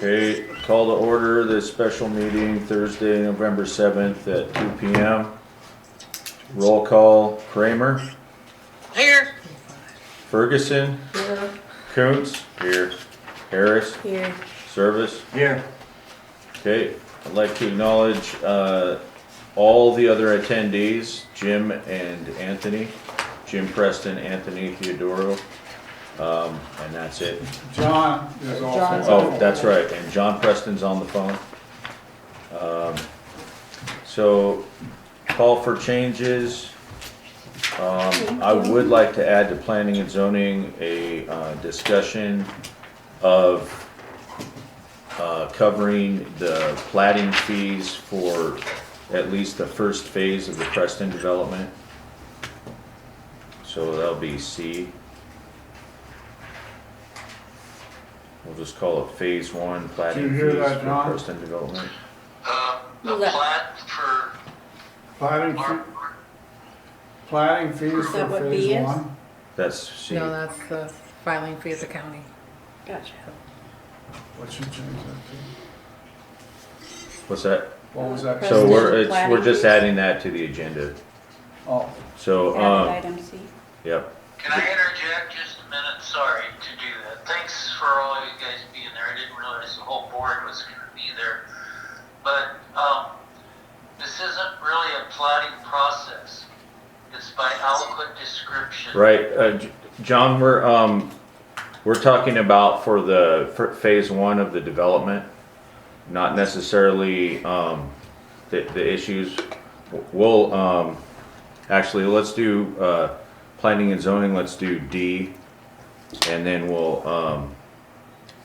Okay, call to order this special meeting Thursday, November 7th at 2 p.m. Roll call, Kramer, Here. Ferguson, Here. Kuntz, here, Harris, Here. Service. Here. Okay, I'd like to acknowledge all the other attendees, Jim and Anthony, Jim Preston, Anthony Theodoro, and that's it. John is John's also. Oh, that's right, and John Preston's on the phone. So, call for changes. I would like to add to planning and zoning a discussion of covering the platting fees for at least the first phase of the Preston development. So that'll be C. We'll just call it phase one, platting Did you hear fees that, for John? Preston development. The plat for Planning fees Is that for what B phase is? one? That's C. No, that's the filing fee of the county. Gotcha. What should change that What's that? to? What was that? So we're Platting just fees? adding that to the agenda. Oh, So, Added item C. yep. Can I interject just a minute? Sorry to do that. Thanks for all you guys being there. I didn't realize the whole board was going to be there. But this isn't really a plotting process. It's by output description. Right, John, we're talking about for phase one of the development, not necessarily, the issues. We'll, actually, let's do, planning and zoning, let's do D. And then we'll,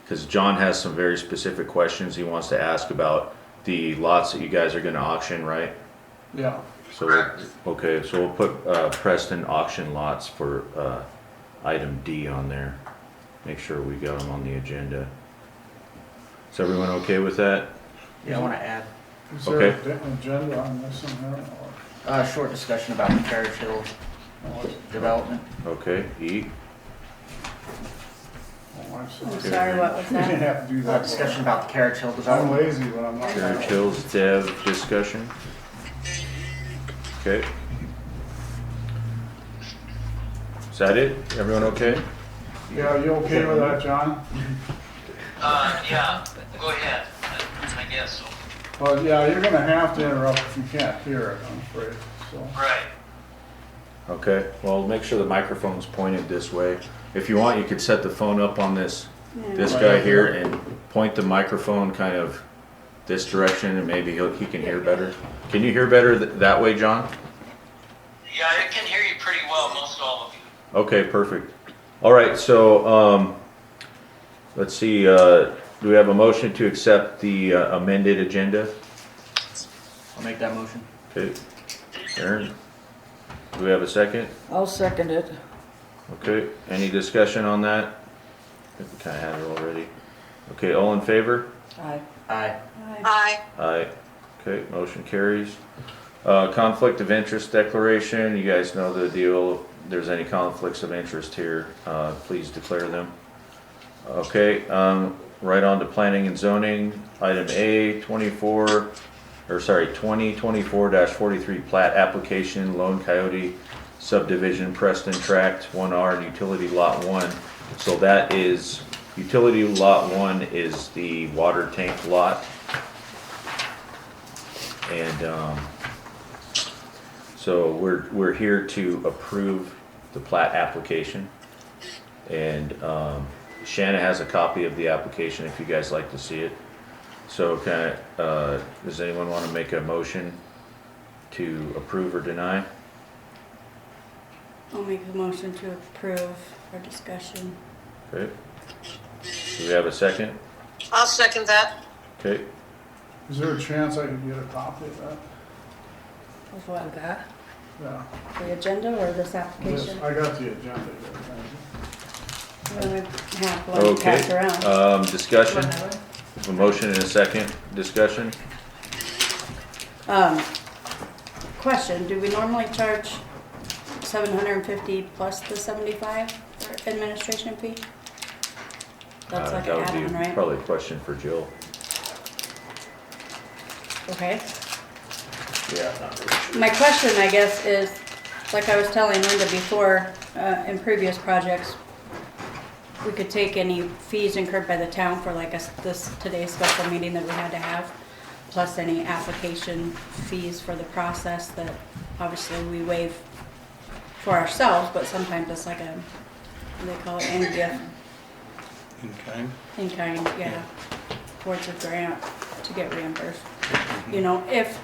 cause John has some very specific questions he wants to ask about the lots that you guys are gonna auction, right? yeah. So, Correct. okay, so we'll put Preston auction lots for item D on there. Make sure we got them on the agenda. Is everyone okay with that? Yeah, I want to add Is there Okay. an agenda on this one here? Or- a short discussion about the Carriage Hill development. Okay, E, Oh, I'm I'm sorry. sorry, what was You didn't that? have to do that. Discussion about the Carriage Hill I'm development. lazy, but I'm not. Carriage Hills Dev discussion. Okay. Is that it? Everyone okay? Yeah, you okay with that, John? Yeah, go ahead. I guess so. Well, yeah, you're gonna have to interrupt if you can't hear it, I'm afraid, so. Right. Okay, well, make sure the microphone's pointed this way. If you want, you could set the phone up on this guy here and point the microphone kind of this direction and maybe he can hear better. Can you hear better that way, John? Yeah, I can hear you pretty well, most all of you. Okay, perfect. All right, so, let's see, do we have a motion to accept the amended agenda? I'll make that motion. Okay, Aaron, do we have a second? I'll second it. Okay, any discussion on that? I think we kinda had it already. Okay, all in favor? Aye. Aye. Hi. Aye. Okay, motion carries. Conflict of interest declaration, you guys know the deal. If there's any conflicts of interest here, please declare them. Okay, right on to planning and zoning, item A, 2024-43 plat application, Lone Coyote subdivision, Preston Tract 1R and utility lot 1. So that is, utility lot 1 is the water tank lot. And so we're here to approve the plat application. And Shanna has a copy of the application if you guys like to see it. So does anyone want to make a motion to approve or deny? I'll make a motion to approve our discussion. Okay. Do we have a second? I'll second that. Okay. Is there a chance I could get a copy of that? Of what? That? Yeah. The agenda or this Yes, application? I got the agenda here, thank We only have one passed around. Okay, discussion, Whatever. a motion and a second, discussion? Question, do we normally charge 750 plus the 75 for administration fee? That's like That an would be add-on, right? probably a question for Jill. Okay. Yeah, not really sure. My question, I guess, is, like I was telling Linda before, in previous projects, we could take any fees incurred by the town for like today's special meeting that we had to have, plus any application fees for the process that obviously we waive for ourselves, but sometimes it's like a, what do they call it, in gift, In kind. in kind, yeah, towards a grant to get reimbursed. You know, if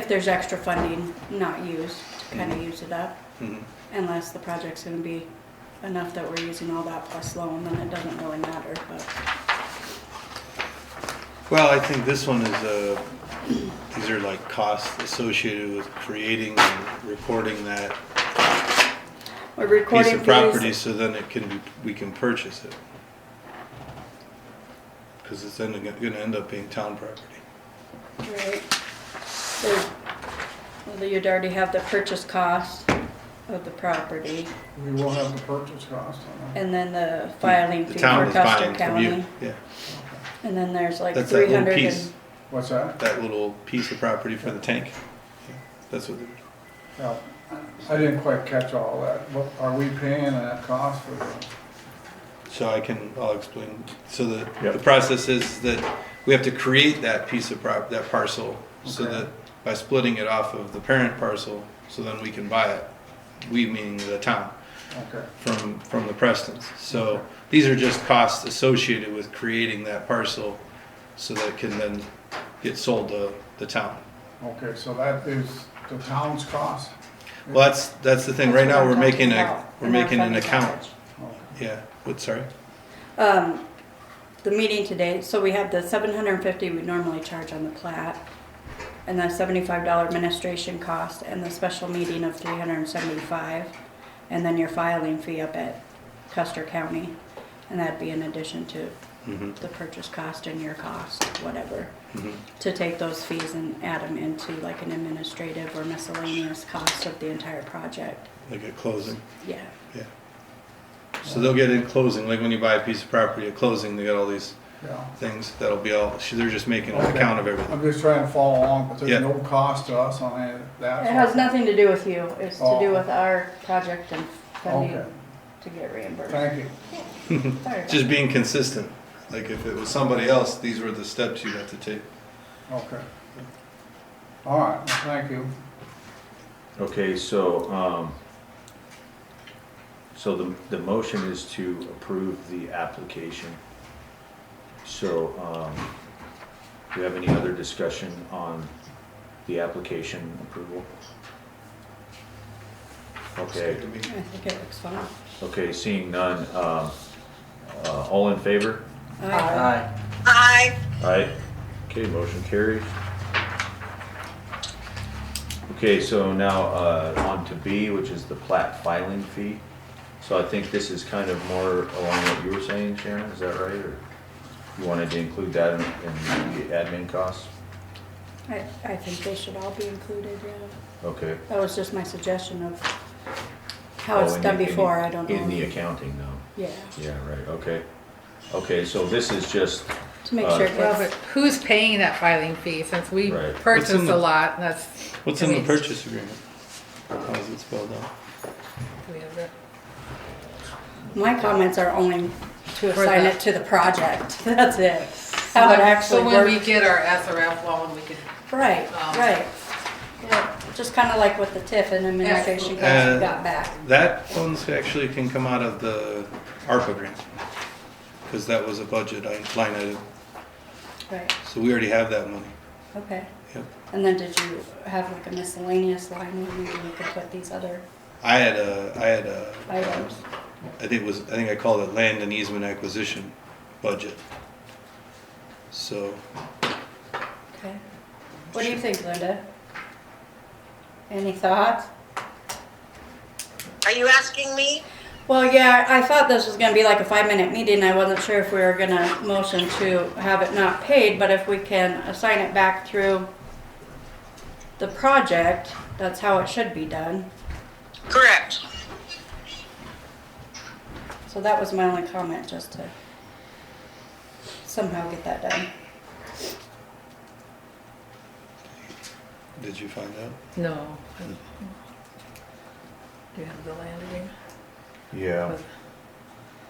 there's extra funding not used, to kind of use it up, Mhm. unless the project's gonna be enough that we're using all that plus loan, then it doesn't really matter, but, Well, I think this one is, these are like costs associated with creating and recording that we're piece recording of property, fees. so then we can purchase it. Because it's then gonna end up being town property. Right. Well, you'd already have the purchase cost of the property, We will have the purchase cost on that. and then the filing The fee town for is Custer buying from you, County. yeah. And then there's like That's that little 300 piece, and, What's that? that little piece of property for the tank. Yeah, that's what it is. Now, I didn't quite catch all that. What, are we paying that cost for the, So I'll explain. So the Yep. process is that we have to create that piece of that parcel, so Okay. that by splitting it off of the parent parcel, so then we can buy it. We meaning the town, okay, from the Prestons. So these are just costs associated with creating that parcel, so that it can then get sold to the town. okay, so that is the town's cost? Well, that's the thing. That's Right what now, I'm we're making talking a about we're in our making an funding account. package. Okay. Yeah. What? Sorry. The meeting today, so we have the $750 we normally charge on the plat, and the $75 administration cost, and the special meeting of $375, and then your filing fee up at Custer County, and that'd be in addition to Mm-hmm. the purchase cost and your cost, whatever. Mm-hmm. To take those fees and add them into like an administrative or miscellaneous cost of the entire project. Like at closing. Yeah. Yeah. So they'll get in closing, like when you buy a piece of property at closing, they got all these Yeah. things. That'll be all. They're just making an Okay. account of everything. I'm just trying to follow along, but Yeah. there's no cost to us on any of that. It has nothing to do with you, it's to do Oh. with our project and funding Okay, to get reimbursed. thank you. Sorry about Just being consistent. Like if it was somebody else, these were the steps you'd have to take. Okay. All right, well, thank you. Okay, so, so the motion is to approve the application. So, do you have any other discussion on the application approval? Okay, To me. I think it looks fine. okay, seeing none, all in favor? Aye. Aye. Aye. Okay, motion carries. Okay, so now, on to B, which is the plat filing fee. So I think this is kind of more along what you were saying, Sharon, is that right? Or you wanted to include that in the admin costs? I think they should all be included, yeah. Okay. That was just my suggestion of how Oh, it's in done the- before, I don't know. In the accounting though. Yeah, Yeah, right, okay. Okay, so this is just, to make sure it Well, but gets, who's paying that filing fee since we Right. What's purchased in the- a lot, that's. What's I in the mean, purchase agreement? How is it spelled out? do we have it? my comments are only to For assign the- it to the project, that's it. How it actually So when we works. get our SRF loan, we could, Right, Um, right. Yeah, just kinda like with the TIF and administration costs we got back. That funds actually can come out of the ARPA grant. Because that was a budget line item. Right, So we already have that money. okay. Yep. And then did you have like a miscellaneous line where maybe you could put these other I had a, items? I think I called it land and easement acquisition budget. So, Okay. What do you think, Linda? Any thoughts? Are you asking me? Well, yeah, I thought this was gonna be like a 5-minute meeting. I wasn't sure if we were gonna motion to have it not paid, but if we can assign it back through the project, that's how it should be done. Correct. So that was my only comment, just to somehow get that done. Did you find out? No. Do you have the land agreement? Yeah.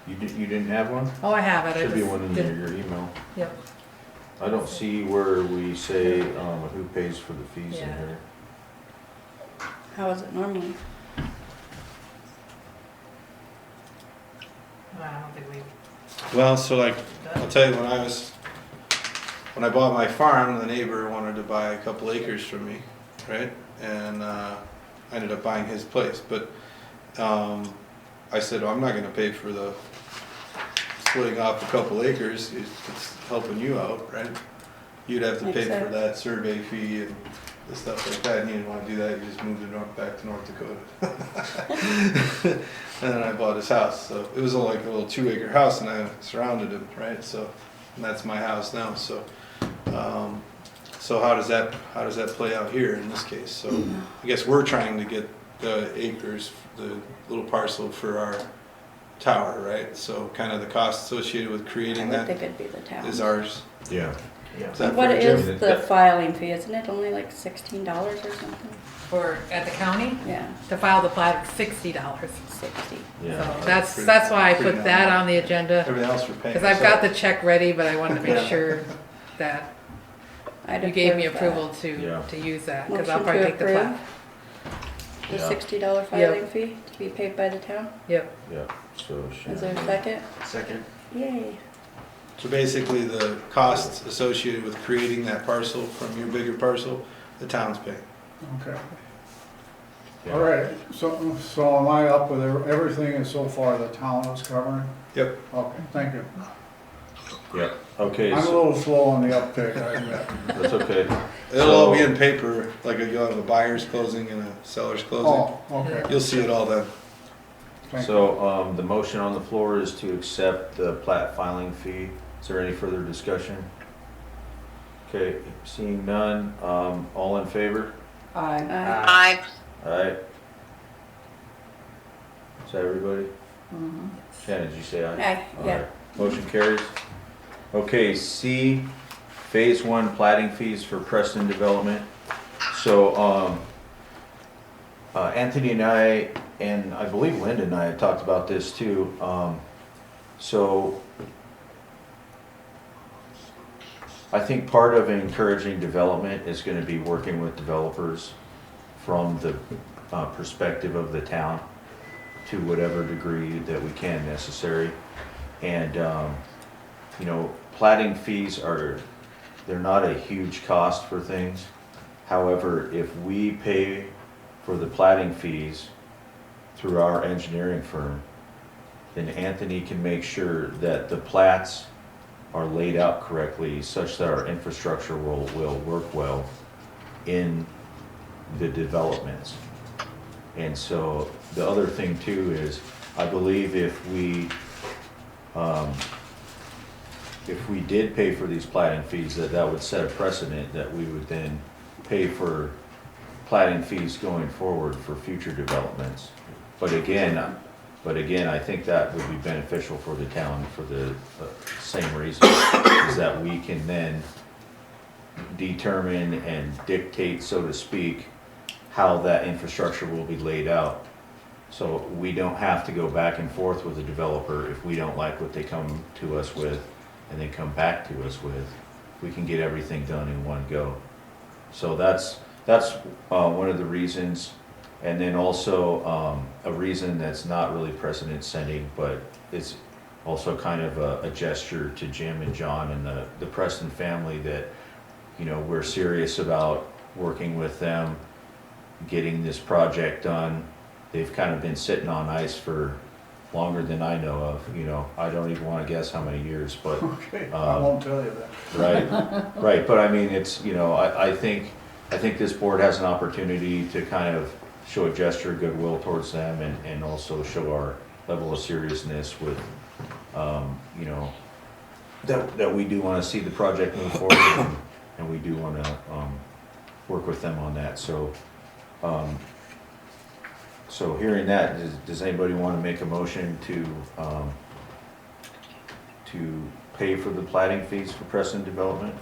You didn't have one? Oh, I have it. I Should be just one in didn't- your email. Yep. I don't see where we say, who pays for the fees in Yeah. here. How is it normally? I don't think we. Well, so like, I'll tell you, when I bought my farm, the neighbor wanted to buy a couple acres from me, right? And I ended up buying his place, but I said, well, I'm not gonna pay for the splitting off a couple acres, it's helping you out, right? You'd have to Makes pay for sense. that survey fee and the stuff like that, and you didn't wanna do that, you just moved back to North Dakota. And then I bought his house, so it was like a little 2-acre house, and I surrounded him, right? So, and that's my house now. So, so how does that play out here in this case? So, I guess we're trying to get the acres, the little parcel for our tower, right? So, kind of the cost associated with I creating would that think it'd be the town. is ours. Yeah. Is that What fair, Jim? is the filing fee? Isn't it only like $16 or something? For, at the county, Yeah, to file the plat, $60. 60. Yeah. So Pretty- that's why I pretty put that nominal. on the agenda, Everything else we're paying. because I've got So- the check ready, but I wanted to make Yeah. sure that I'd you gave me approve that. approval Yeah. to use that, because I'll Motion probably to take the plat. The Yeah. $60 filing fee to be paid by the town? Yep. Yeah, so. Is there a second? Second. Yay. So basically, the costs associated with creating that parcel from your bigger parcel, the town's paying. Okay. Yeah. All right, so am I up with everything and so far the town is covering? Yep. Okay, thank you. Yeah, okay, I'm a so, little slow on the uptake, I admit. that's okay. It'll all be So- in paper, like you'll have a buyer's closing and a seller's closing. Oh, okay, You'll see it all then. thank you. So, the motion on the floor is to accept the plat filing fee. Is there any further discussion? Okay, seeing none, all in favor? Aye. Alright. Is that everybody? Mm-hmm. Shannon, did you say aye? Aye, yeah. Alright. Motion carries. Okay, C, Phase 1 plating fees for Preston Development. So, Anthony and I believe Linda and I had talked about this too. So, I think part of encouraging development is gonna be working with developers from the perspective of the town to whatever degree that we can necessary. And, you know, plating fees they're not a huge cost for things. However, if we pay for the plating fees through our engineering firm, then Anthony can make sure that the plats are laid out correctly such that our infrastructure will work well in the developments. And so the other thing too is, I believe if we did pay for these plating fees, that would set a precedent that we would then pay for plating fees going forward for future developments. But again, I think that would be beneficial for the town for the same reason, is that we can then determine and dictate, so to speak, how that infrastructure will be laid out. So we don't have to go back and forth with the developer if we don't like what they come to us with and they come back to us with. We can get everything done in one go. So that's one of the reasons. And then also a reason that's not really precedent setting, but it's also kind of a gesture to Jim and John and the Preston family that, you know, we're serious about working with them, getting this project done. They've kind of been sitting on ice for longer than I know of, you know. I don't even want to guess how many years, but Okay, I won't tell you that. right, right. But I mean, it's, you know, I think this board has an opportunity to kind of show a gesture of goodwill towards them and also show our level of seriousness with, you know, that we do want to see the project move forward and we do want to work with them on that. So, so hearing that, does anybody want to make a motion to pay for the plating fees for Preston Development.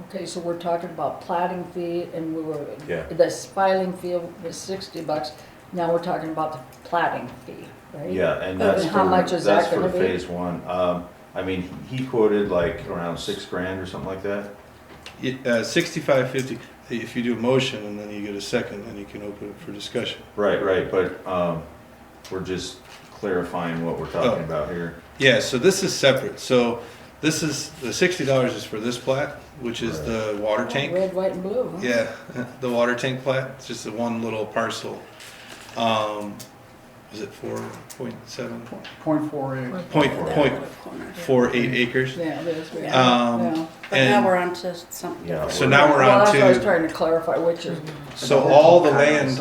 Okay, so we're talking about plating fee and we were, Yeah. this filing fee was $60. Now we're talking about the plating fee, right? Yeah, and And that's how for, much is that's that for gonna be? phase one. I mean, he quoted like around $6,000 or something like that. 6550. If you do a motion and then you get a second, then you can open it for discussion. Right, but, we're just clarifying what we're talking about here. Yeah, so this is separate. So this is, the $60 is for this plat, which is the water tank. Red, white, and blue, huh? Yeah, the water tank plat. It's just a one little parcel. Is it 4.7? .48 acres. Yeah, it is, yeah. Um, But And- now we're on to something Yeah. different. So now we're Well, on that's what I was to, trying to clarify, which is, so all the land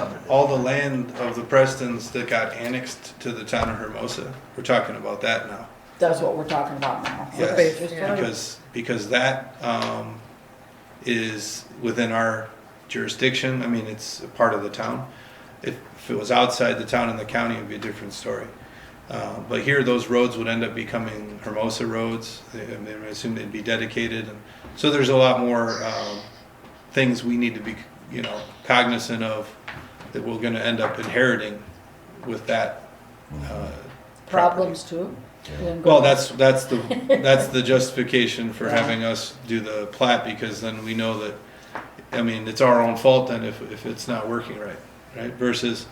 of the Prestons that got annexed to the town of Hermosa, we're talking about that now. that's what we're talking about now. Yes. Okay, just Yeah. wanted- Because that is within our jurisdiction. I mean, it's a part of the town. If it was outside the town and the county, it'd be a different story. But here, those roads would end up becoming Hermosa roads. I assume they'd be dedicated. And so there's a lot more things we need to be, cognizant of that we're going to end up inheriting with that. Problems too? Then go Well, back. that's the justification for Yeah. having us do the plat, because then we know that, I mean, it's our own fault then if it's not working right? Versus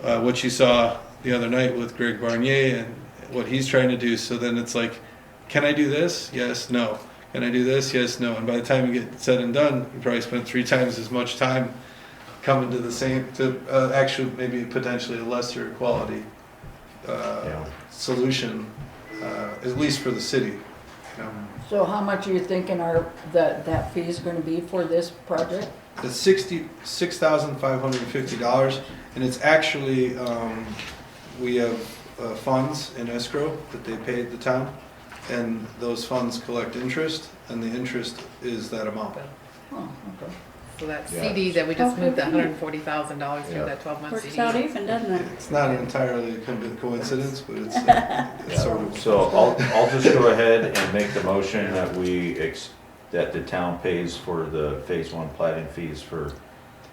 what you saw the other night with Greg Barnier and what he's trying to do. So then it's like, can I do this? Yes, no. Can I do this? Yes, no. And by the time you get said and done, you probably spent 3 times as much time coming to the same, actually maybe potentially a lesser quality solution, at least for the city. So how much are you thinking that fee is gonna be for this project? It's $66,550, and it's actually, we have funds in escrow that they paid the town, and those funds collect interest, and the interest is that amount. Oh, okay. So that Yeah. CD that we just Okay. moved, the $140,000 through Yeah. that 12-month Works CD. out even, doesn't it? It's not entirely a coincidence, but it's sort of. So I'll just go ahead and make the motion that that the town pays for the phase one plating fees for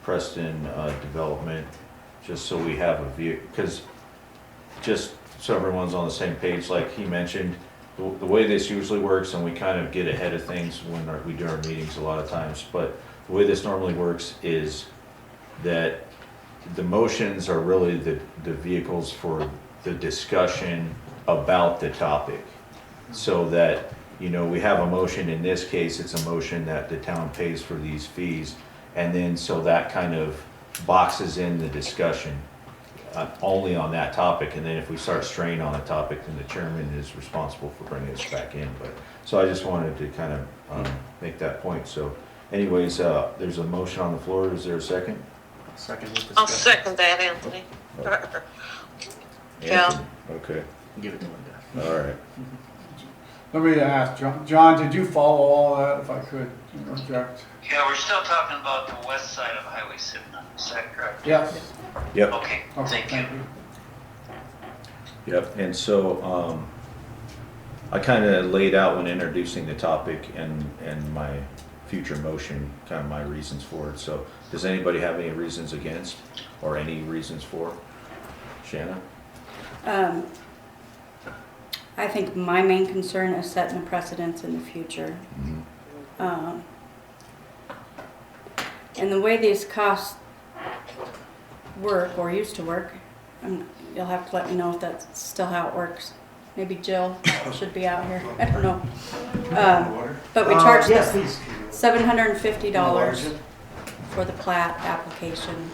Preston Development, just so we have a view, because just so everyone's on the same page, like he mentioned, the way this usually works, and we kind of get ahead of things when we do our meetings a lot of times, but the way this normally works is that the motions are really the vehicles for the discussion about the topic. So that, we have a motion, in this case, it's a motion that the town pays for these fees. And then, so that kind of boxes in the discussion only on that topic. And then if we start straying on a topic, then the chairman is responsible for bringing us back in. So I just wanted to kind of make that point. So anyways, there's a motion on the floor. Is there a second? Second with I'll discussion. second that, Anthony. Yeah. Anthony? Okay, Give it to Linda. all right. Let me ask, John, did you follow all that, if I could interject? Yeah, we're still talking about the west side of Highway 7, is that correct? Yes. Yep. Okay, Okay, thank you. Yep, and so, I kind of laid out when introducing the topic and my future motion, kind of my reasons for it. So, does anybody have any reasons against, or any reasons for? Shanna? I think my main concern is setting a precedence in the future. And the way these costs work, or used to work, you'll have to let me know if that's still how it works. Maybe Jill should be out here, I don't know. But we charge Yes, this please. $750 for the plat application.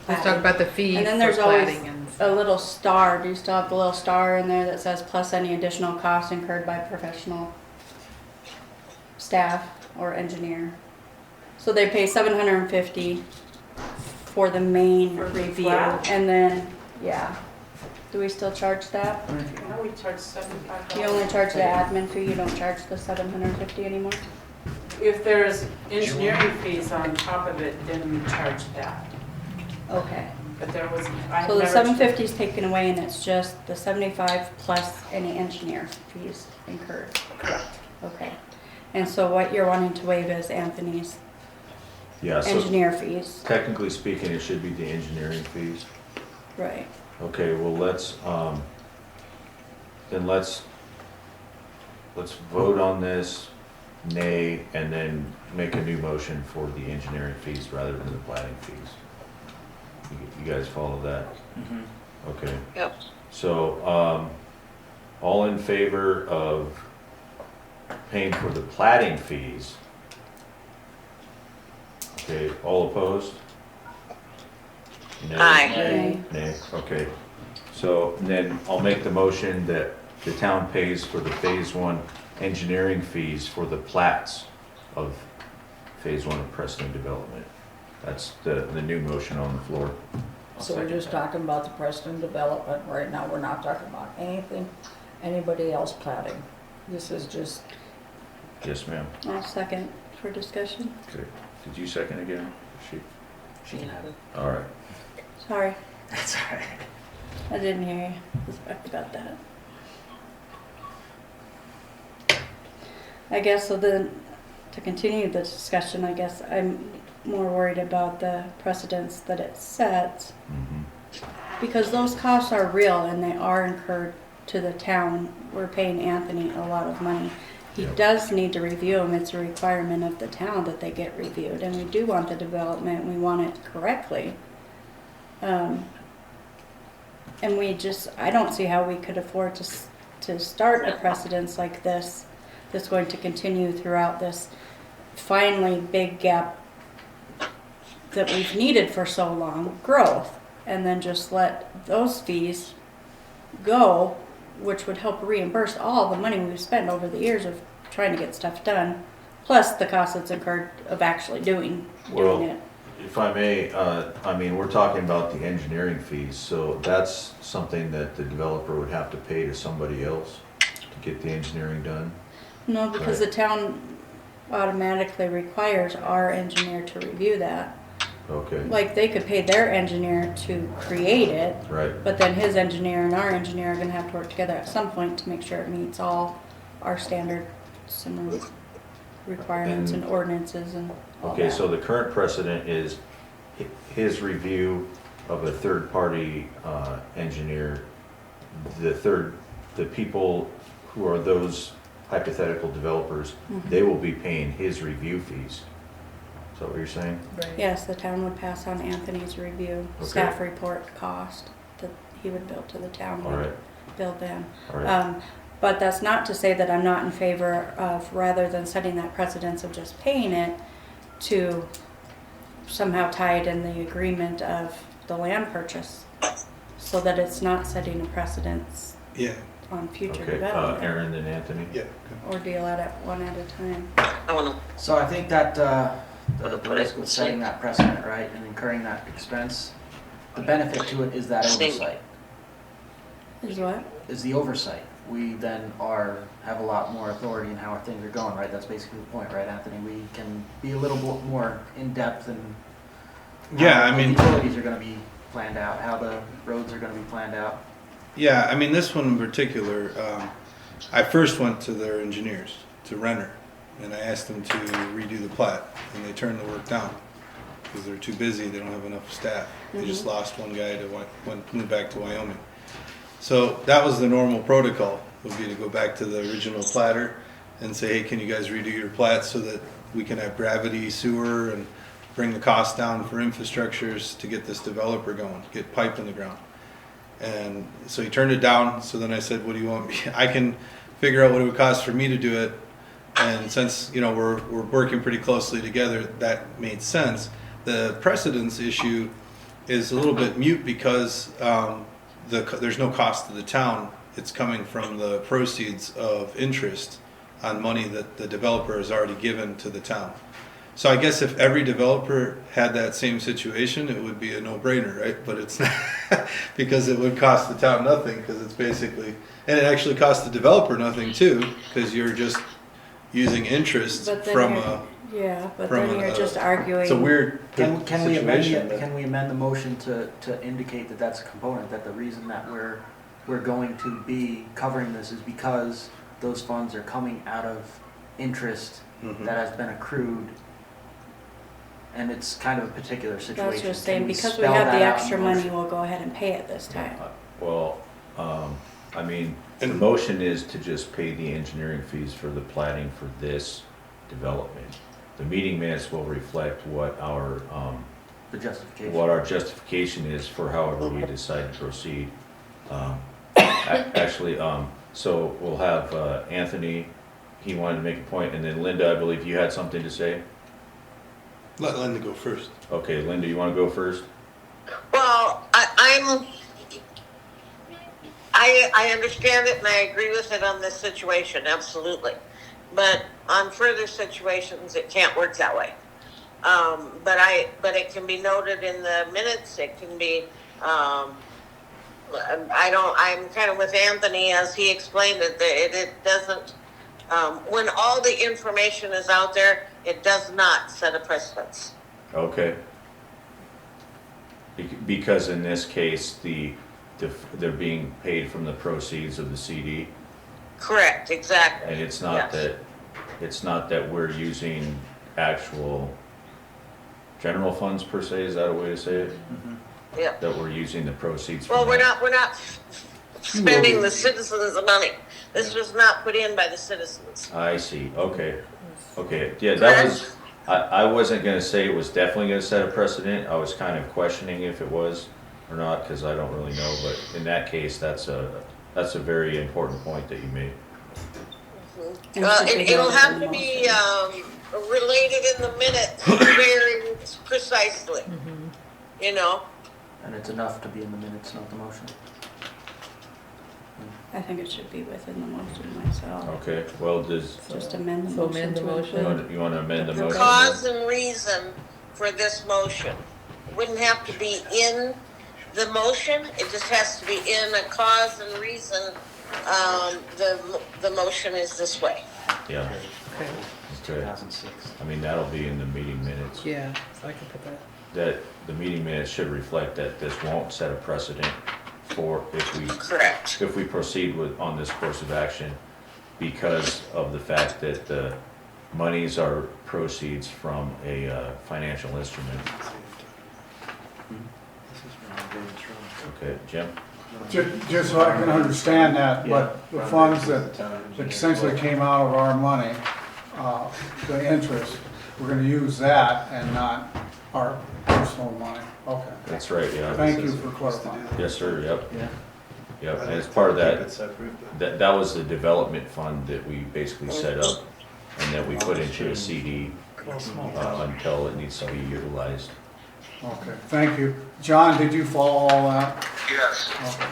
Let's talk about the fees And then for there's always plating and. a little star. Do you still have the little star in there that says plus any additional costs incurred by professional staff or engineer? So they pay $750 for the main For the review, flat? and then, yeah. Do we still charge that? Now we charge $75. You only charge the admin fee, you don't charge the $750 anymore? If there's engineering fees on top of it, then we charge that. Okay. but there was, I So the never. 750 is taken away and it's just the 75 plus any engineer fees incurred. Correct. Okay. And so what you're wanting to waive is Anthony's Yeah, so engineer fees. technically speaking, it should be the engineering fees. Right. Okay, well, then let's vote on this, nay, and then make a new motion for the engineering fees rather than the plating fees. You guys follow that? Mhm. Okay. Yep. So, all in favor of paying for the plating fees? Okay, all opposed? Nay? Nay. Nay, okay. So then I'll make the motion that the town pays for the phase one engineering fees for the plats of phase one of Preston Development. That's the new motion on the floor. So we're just talking about the Preston development right now, we're not talking about anything, anybody else plating. This is just, Yes, ma'am. I'll second for discussion. Okay. Did you second again? She can have it. All right. Sorry, That's all right. I didn't hear you. I forgot that. I guess so then, to continue the discussion, I guess I'm more worried about the precedents that it sets. Mm-hmm. Because those costs are real and they are incurred to the town. We're paying Anthony a lot of money. He Yep. does need to review them. It's a requirement of the town that they get reviewed. And we do want the development, we want it correctly. And I don't see how we could afford to start a precedence like this that's going to continue throughout this finally big gap that we've needed for so long, growth, and then just let those fees go, which would help reimburse all the money we've spent over the years of trying to get stuff done, plus the cost that's incurred of actually doing Well, it. if I may, I mean, we're talking about the engineering fees, so that's something that the developer would have to pay to somebody else to get the engineering done? No, because the town automatically requires our engineer to review that. Okay, Like, they could pay their engineer to create it, right, but then his engineer and our engineer are gonna have to work together at some point to make sure it meets all our standards and requirements and ordinances and all okay, that. so the current precedent is his review of a third-party, engineer, the people who are those hypothetical developers, Mhm. they will be paying his review fees. Is that what you're saying? Right. Yes, the town would pass on Anthony's review, Okay. staff report cost that he would bill to the town, All would right, bill them. all right, But that's not to say that I'm not in favor of, rather than setting that precedence of just paying it, to somehow tie it in the agreement of the land purchase, so that it's not setting a precedence Yeah, on future okay, development, Aaron and Anthony? yeah. or deal at it one at a time. So I think that, the Put risk it- with setting that precedent, right, and incurring that expense, the benefit to it is that oversight, Is what? is the oversight. We then have a lot more authority in how things are going, right? That's basically the point, right, Anthony? We can be a little bit more in-depth in Yeah, how I mean, the utilities are gonna be planned out, how the roads are gonna be planned out. yeah, I mean, this one in particular, I first went to their engineers, to Renner, and I asked them to redo the plat, and they turned the work down because they're too busy, they don't have enough staff. They just lost one guy to moved back to Wyoming. So that was the normal protocol, would be to go back to the original platter and say, hey, can you guys redo your plat so that we can have gravity sewer and bring the cost down for infrastructures to get this developer going, get pipe in the ground. And so he turned it down, so then I said, what do you want me, I can figure out what it would cost for me to do it. And since, we're working pretty closely together, that made sense. The precedence issue is a little bit mute because there's no cost to the town. It's coming from the proceeds of interest on money that the developer has already given to the town. So I guess if every developer had that same situation, it would be a no-brainer, right? But it's not, because it would cost the town nothing, because it's basically, and it actually costs the developer nothing too, because you're just using interest But then from you're- Yeah, but from then you're a- just arguing. it's a weird Can we situation. that- can we amend the motion to indicate that that's a component, that the reason that we're going to be covering this is because those funds are coming out of interest Mhm. that has been accrued, and it's kind of a particular situation. That's just Can saying, because we spell have the that out in extra the money, motion? we'll go ahead and pay it this time. Well, I mean, the And- motion is to just pay the engineering fees for the plating for this development. The meeting minutes will reflect what our, The justification. what our justification is for however we decide to proceed. Actually, so we'll have Anthony, he wanted to make a point, and then Linda, I believe you had something to say? Let Linda go first. Okay, Linda, you want to go first? Well, I understand it and I agree with it on this situation, absolutely. But on further situations, it can't work that way. But it can be noted in the minutes, it can be, I'm kind of with Anthony as he explained it, that it doesn't, when all the information is out there, it does not set a precedence. Okay. Because in this case, they're being paid from the proceeds of the CD, Correct, exactly. and it's not Yes. that, it's not that we're using actual general funds per se, is that a way to say it? Mhm. Yeah. That we're using the proceeds Well, from we're that? not spending the citizens' money. This was not put in by the citizens. I see, okay, okay, yeah, that was, I wasn't gonna say it was definitely gonna set a precedent, I was kind of questioning if it was or not, cause I don't really know, but in that case, that's a very important point that you made. And should be It'll noted have in to the be, motion. related in the minutes very precisely, you know? And it's enough to be in the minutes, not the motion. I think it should be within the motion myself. Okay, well, does, Just amend the So motion amend the to motion. include. you wanna amend the The motion? Cause and reason for this motion. It wouldn't have to be in the motion, it just has to be in a cause and reason. The motion is this way. Yeah, Okay, okay, 2006. I mean, that'll be in the meeting minutes. yeah, so I can put that. That, the meeting minutes should reflect that this won't set a precedent for Correct. if we proceed with, on this course of action, because of the fact that the monies are proceeds from a financial instrument. Okay, Jim? Just so I can understand that, but the funds that essentially came out of our money, the interest, we're gonna use that and not our personal money. Okay. That's right, yeah. Thank you for clarifying. Yes, sir, yep, Yeah. yep, and as part of Keep that, it separate, but- that was the development fund that we basically set up and that we put into a CD until it needs to be utilized. Okay, thank you. John, did you follow all that? Yes. Okay.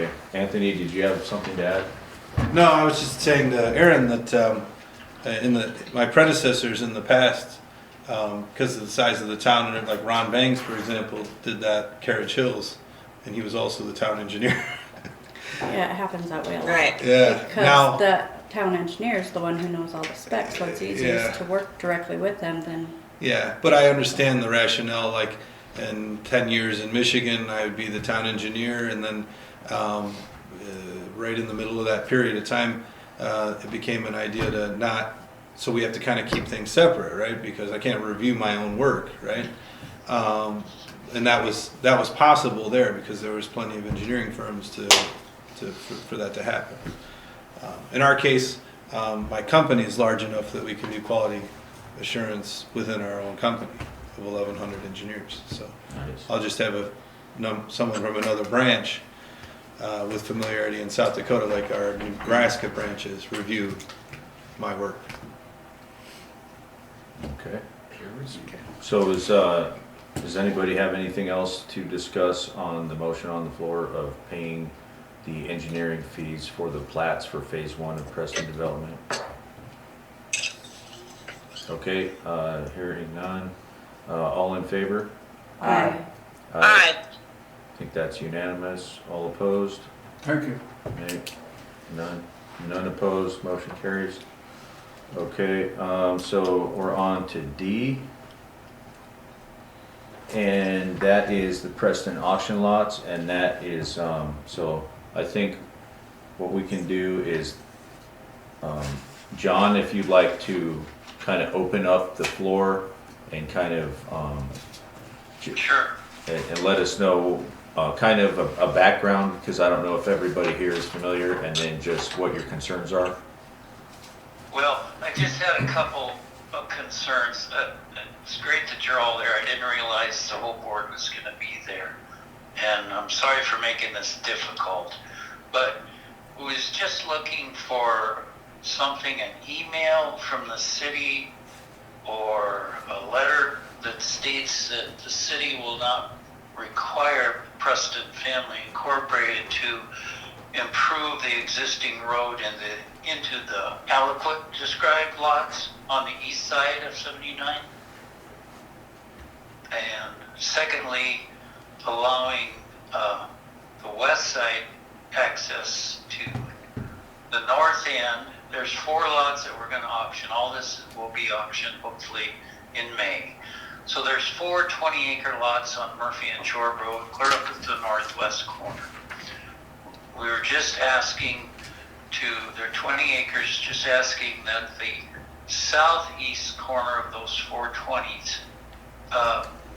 Okay, Anthony, did you have something to add? No, I was just saying to Aaron that my predecessors in the past, because of the size of the town, and like Ron Banks, for example, did that Carriage Hills, and he was also the town engineer. Yeah, it happens that way a lot. Right. Yeah. Now, Because the town engineer is the one who knows all the specs, so it's Yeah. easiest to work directly with them than, yeah, but I understand the rationale. Like in 10 years in Michigan, I would be the town engineer, and then right in the middle of that period of time, it became an idea to not. So we have to kind of keep things separate, right? Because I can't review my own work, right? And that was possible there because there was plenty of engineering firms for that to happen. In our case, my company is large enough that we can do quality assurance within our own company of 1,100 engineers. So Nice. I'll just have someone from another branch with familiarity in South Dakota, like our Nebraska branches, review my work. Okay. So does anybody have anything else to discuss on the motion on the floor of paying the engineering fees for the plats for phase 1 of Preston Development? Okay, hearing none. All in favor? Aye. Aye. I think that's unanimous. All opposed? Thank you. Nay? None? None opposed, motion carries. Okay, so we're on to D. And that is the Preston auction lots, and that is, so I think what we can do is, John, if you'd like to kind of open up the floor and kind of, Sure. and let us know, kind of a background, because I don't know if everybody here is familiar, and then just what your concerns are. Well, I just had a couple of concerns. It's great that you're all there. I didn't realize the whole board was going to be there. And I'm sorry for making this difficult. But was just looking for something, an email from the city or a letter that states that the city will not require Preston Family Incorporated to improve the existing road into the Aliquot described lots on the east side of 79. And secondly, allowing the west side access to the north end. There's 4 lots that we're going to auction. All this will be auctioned hopefully in May. So there's 4 20-acre lots on Murphy and Shore Road, clear up to the northwest corner. We were just asking they're 20 acres, just asking that the southeast corner of those 420s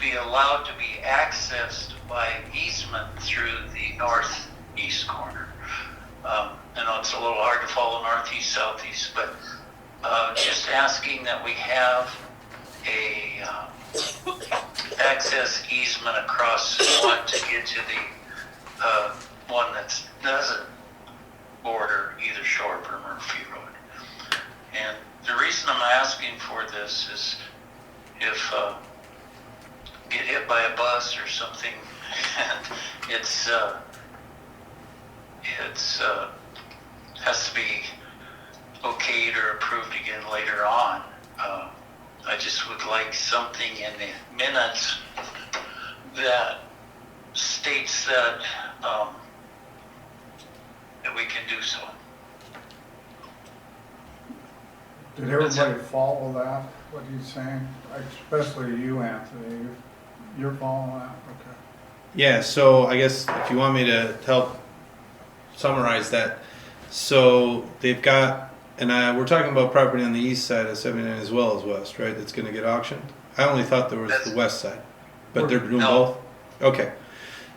be allowed to be accessed by easement through the northeast corner. I know it's a little hard to follow northeast, southeast, but just asking that we have a access easement across one to get to the one that doesn't border either Shore or Murphy Road. And the reason I'm asking for this is if get hit by a bus or something, and it's has to be okayed or approved again later on. I just would like something in the minutes that states that that we can do so. Did everybody follow that, what he's saying? Especially you, Anthony, you're following that, okay. Yeah, so I guess if you want me to help summarize that, so they've got, and we're talking about property on the east side of 79 as well as west, right? That's going to get auctioned. I only thought there was the west side, but they're doing both. Okay,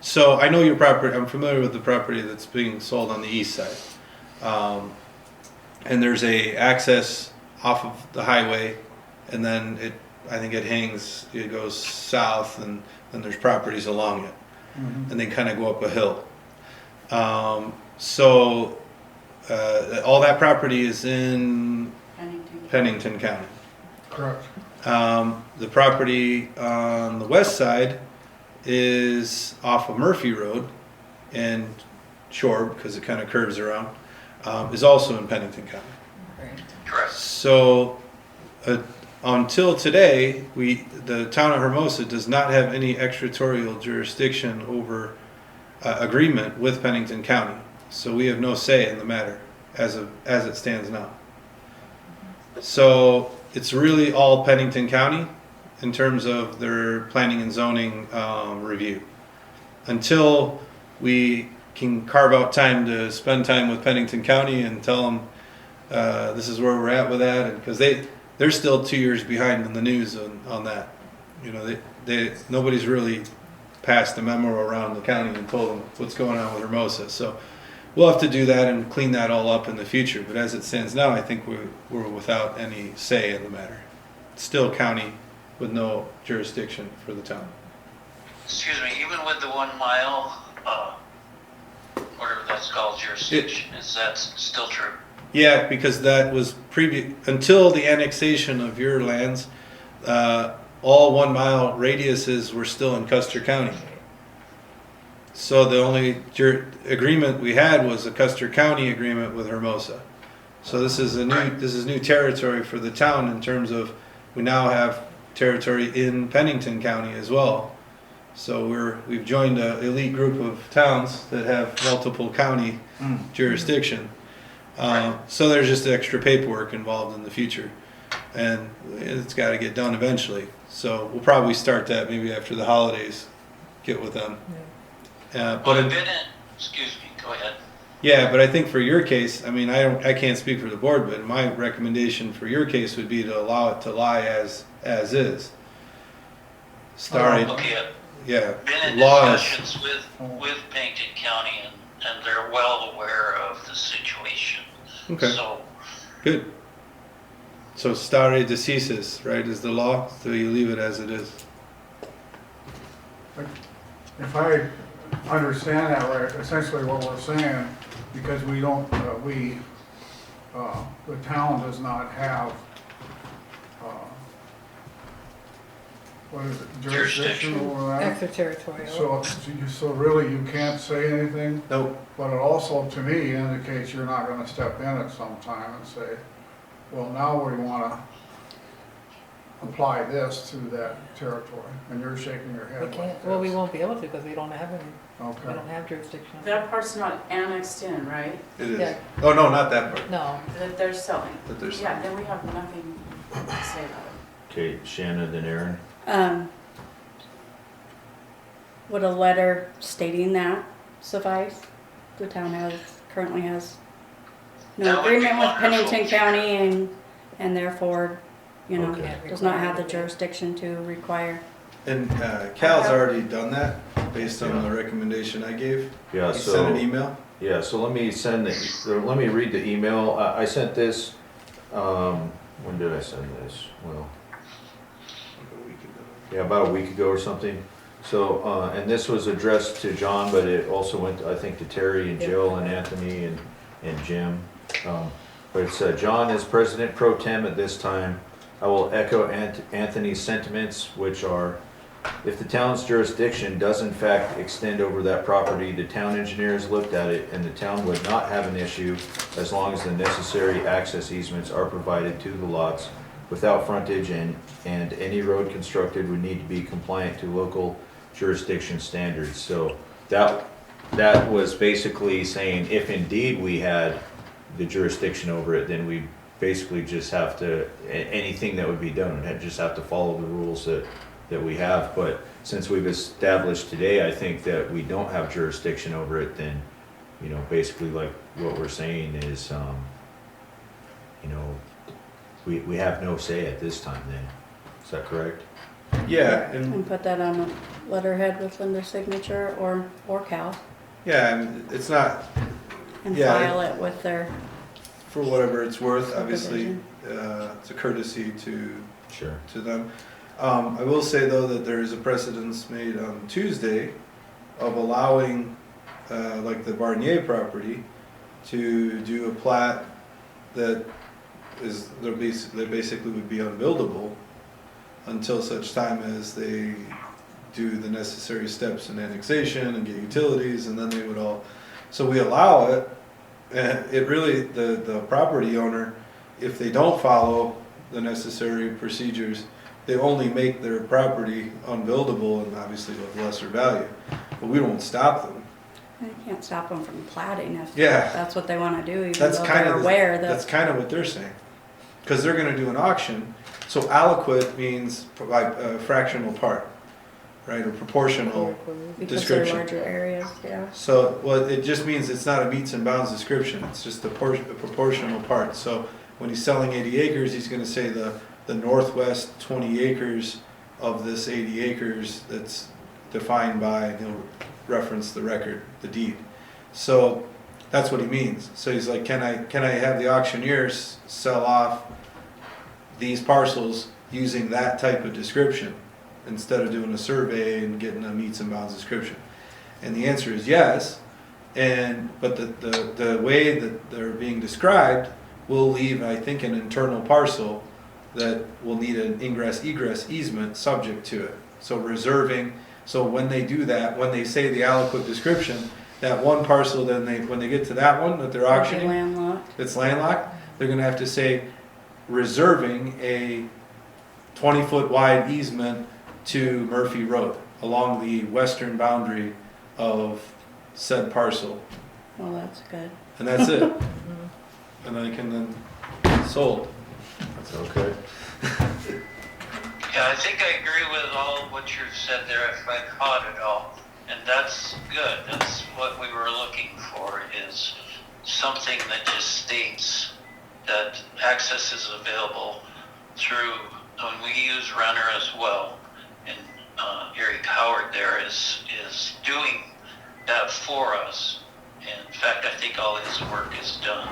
so I know your property. I'm familiar with the property that's being sold on the east side, and there's a access off of the highway, and then I think it goes south, and then there's properties along it, and they kind of go up a hill. So all that property is in Pennington County. Correct. The property on the west side is off of Murphy Road and Shore, because it kind of curves around, is also in Pennington County. Correct. So until today, the town of Hermosa does not have any extraterritorial jurisdiction over agreement with Pennington County. So we have no say in the matter as it stands now. So it's really all Pennington County in terms of their planning and zoning review. Until we can carve out time to spend time with Pennington County and tell them this is where we're at with that, and because they're still 2 years behind in the news on that. You know, nobody's really passed a memo around the county and told them what's going on with Hermosa. So we'll have to do that and clean that all up in the future. But as it stands now, I think we're without any say in the matter. It's still county with no jurisdiction for the town. Excuse me, even with the 1 mile, whatever that's called, jurisdiction, is that still true? Yeah, because that was until the annexation of your lands, all 1 mile radiuses were still in Custer County. So the only agreement we had was a Custer County agreement with Hermosa. So this is new territory for the town in terms of we now have territory in Pennington County as well. So we've joined an elite group of towns that have multiple county jurisdiction. So there's just extra paperwork involved in the future, and it's got to get done eventually. So we'll probably start that maybe after the holidays. Get with them. Well, But I've been in, excuse me, go ahead. yeah, but I think for your case, I mean, I can't speak for the board, but my recommendation for your case would be to allow it to lie as is. Started, Okay, yeah, been in law is, discussions with Pennington County, and they're well aware of the situation. Okay. So, good. So stare decisis, right, is the law, so you leave it as it is. If I understand that right, essentially what we're saying, because we don't, the town does not have, what is it, jurisdiction Jurisdiction. over that? Extraterritorial. So really you can't say anything, Nope. but it also, to me, indicates you're not gonna step in at some time and say, well, now we wanna apply this to that territory, and you're shaking your head We like can't, well, we this. won't be able to because we don't have any, we Okay. don't have jurisdiction. That part's not annexed in, right? It is. Yeah. Oh, no, not that part, No, That they're selling. that there's. Yeah, then we have nothing to say about it. Okay, Shannon, then Aaron. Would a letter stating that suffice? The town currently has no That would be agreement with wonderful. Pennington County and therefore, Okay. does not have the jurisdiction to require. And Cal's already done that, based on the recommendation I gave. Yeah, He so. sent an email. Yeah, so let me read the email. I sent this, when did I send this? Well, yeah, about a week ago or something. So, and this was addressed to John, but it also went, I think, to Terry and Jill and Anthony and Jim. But it's, John is President Pro Tem at this time. I will echo Anthony's sentiments, which are, if the town's jurisdiction does in fact extend over that property, the town engineers looked at it and the town would not have an issue as long as the necessary access easements are provided to the lots without frontage, and any road constructed would need to be compliant to local jurisdiction standards. So that was basically saying if indeed we had the jurisdiction over it, then we basically just have to, anything that would be done, would just have to follow the rules that we have. But since we've established today, I think that we don't have jurisdiction over it, then, basically like what we're saying is, we have no say at this time then. Is that correct? Yeah, and And put that on a letterhead with Linda's signature or Cal yeah, and it's not, and Yeah. file it with their, for whatever it's worth, obviously, Subdivision. it's a courtesy to Sure. them. I will say though that there is a precedence made on Tuesday of allowing, like the Barnier property, to do a plat that basically would be unbuildable until such time as they do the necessary steps in annexation and get utilities, and then they would all, so we allow it. And it really, the property owner, if they don't follow the necessary procedures, they only make their property unbuildable and obviously of lesser value. But we won't stop them. you can't stop them from platting if Yeah. that's what they want to do, even That's though kind they're of, aware that's that. kind of what they're saying. Because they're gonna do an auction, so aliquot means provide a fractional part, right, or proportional. Because they're description. larger areas, yeah. So, well, it just means it's not a meets and bounds description, it's just a proportional part. So when he's selling 80 acres, he's gonna say the northwest 20 acres of this 80 acres that's defined by, and he'll reference the record, the deed. So that's what he means. So he's like, can I have the auctioneers sell off these parcels using that type of description instead of doing a survey and getting a meets and bounds description? And the answer is yes. But the way that they're being described will leave, I think, an internal parcel that will need an ingress-egress easement subject to it. So reserving, so when they do that, when they say the aliquot description, that one parcel, then when they get to that one that they're It'll be auctioning, landlocked. that's landlocked, they're gonna have to say reserving a 20-foot wide easement to Murphy Road along the western boundary of said parcel. Well, that's good. And that's it. and I can then sold. That's okay. Yeah, I think I agree with all what you've said there, if I caught it all. And that's good. That's what we were looking for, is something that just states that access is available through, when we use Runner as well. And Eric Howard there is doing that for us. And in fact, I think all his work is done.